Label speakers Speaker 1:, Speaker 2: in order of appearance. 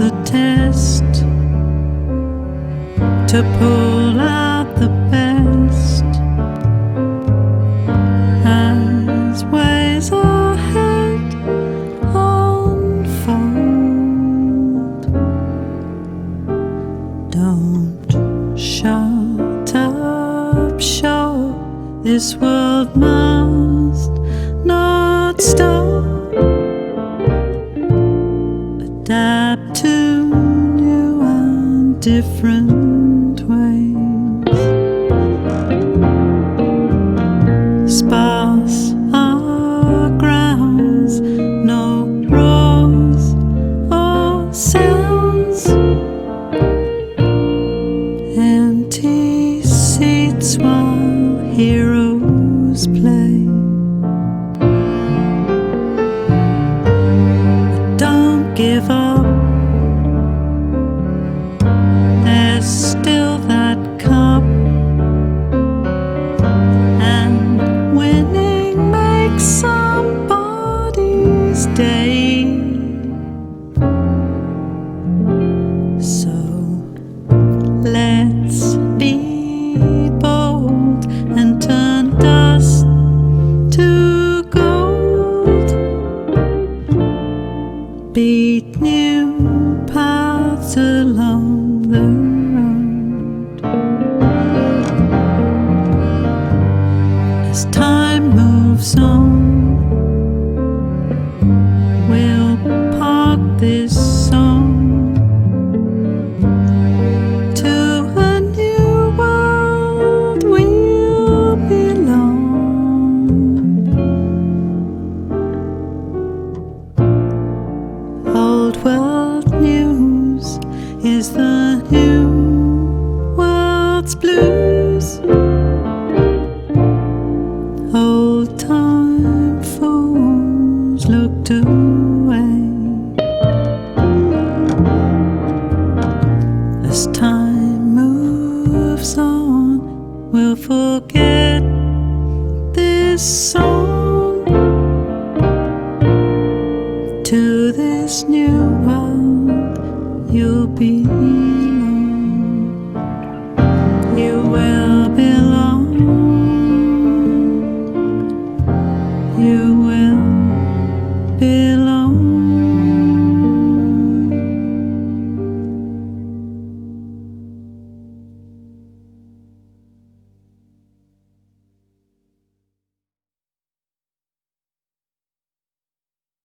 Speaker 1: the test to pull out the best as ways ahead unfold. Don't shut up shop, this world must not stop. Adapt to new and different ways. Sparse our grounds, no roars or sounds. Empty seats while heroes play. Give up, there's still that cup, and winning makes somebody's day. So let's be bold and turn dust to gold. Beat new paths along the road. As time moves on, we'll park this song to a new world we'll belong. Old world news is the new world's blues. Old time fools looked away. As time moves on, we'll forget this song. To this new world you'll be